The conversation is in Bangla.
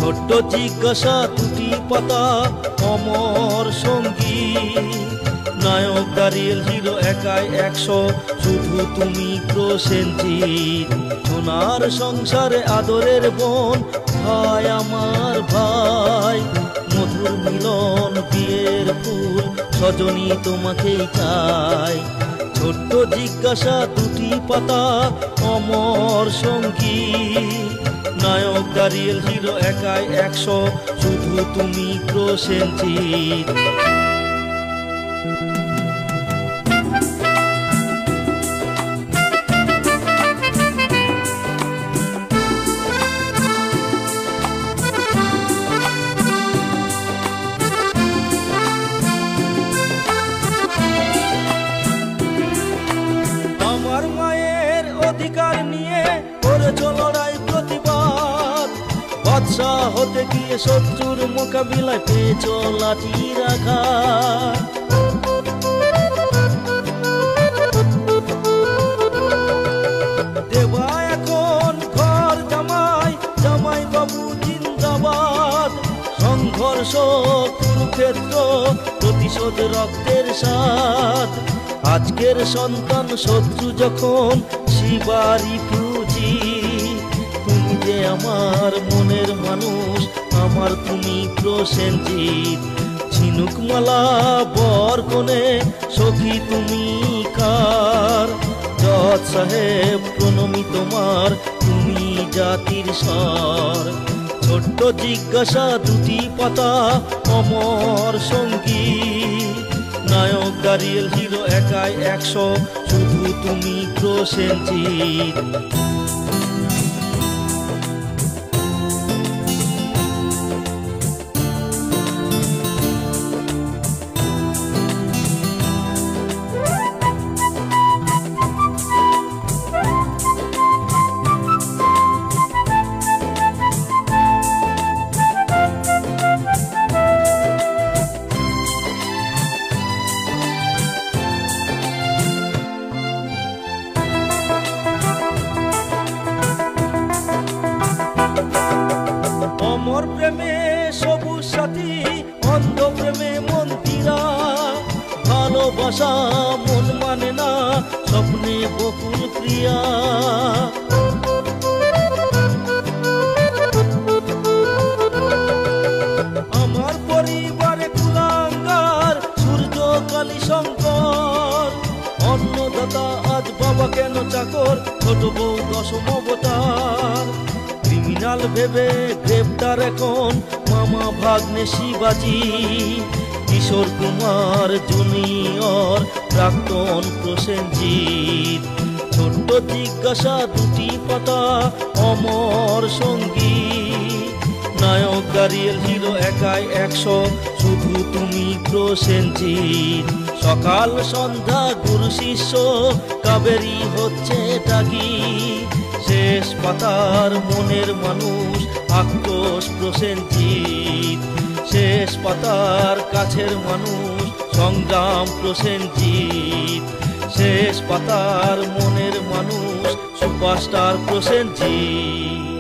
ছোট্ট জিজ্ঞাসা দুটি পাতা অমর সঙ্গী। নায়ক দাঁড়িয়েল হিরো একাই 100, শুধু তুমি প্রসেনজিৎ। সোনার সংসারে আদরের বোন, ভাই আমার ভাই। মধুর মিলন বিয়ের ফুল, সজনী তোমাকেই চাই। ছোট্ট জিজ্ঞাসা দুটি পাতা অমর সঙ্গী। নায়ক দাঁড়িয়েল হিরো একাই 100, শুধু তুমি প্রসেনজিৎ। আমার মায়ের অধিকার নিয়ে করেছ লড়াই প্রতিবাদ। বাদশাহ হতে গিয়ে শত্রুর মোকাবিলায় পেয়েছ লাঠির আঘাত। দেবা এখন ঘর জামাই, জামাই বাবু জিন্দাবাদ। সংঘর্ষ কুরুক্ষেত্র, প্রতিশোধ রক্তের স্বাদ। আজকের সন্তান শত্রু যখন শিবারি ফুজি। তুমি যে আমার মনের মানুষ, আমার তুমি প্রসেনজিৎ। ঝিনুক মালা বর কনে সখী তুমি কার। জজ সাহেব প্রণমী তোমার, তুমি জাতির স্বর। ছোট্ট জিজ্ঞাসা দুটি পাতা অমর সঙ্গী। নায়ক দাঁড়িয়েল হিরো একাই 100, শুধু তুমি প্রসেনজিৎ। অমর প্রেমে সবুজ সাথী, অন্ধ প্রেমে মন্দিরা। ভালোবাসা মন মানে না, স্বপ্নে বকুল প্রিয়া। আমার পরিবারে কুলাঙ্গার, সূর্য কালী শঙ্কর। অন্নদাতা আজ বাবা কেন চাকর, ছোট বউ 10ম অবতার। ক্রিমিনাল ভেবে গ্রেপ্তার এখন মামা ভাগ্নে শিবাজি। কিশোর কুমার জুনিয়র, প্রাক্তন প্রসেনজিৎ। ছোট্ট জিজ্ঞাসা দুটি পাতা অমর সঙ্গী। নায়ক দাঁড়িয়েল হিরো একাই 100, শুধু তুমি প্রসেনজিৎ। সকাল সন্ধ্যা গুরু শিষ্য, কাবেরী হচ্ছে ডাকি। শেষ পাতার মনের মানুষ, আক্রোশ প্রসেনজিৎ। শেষ পাতার কাছের মানুষ, সংগ্রাম প্রসেনজিৎ। শেষ পাতার মনের মানুষ, সুপারস্টার প্রসেনজিৎ।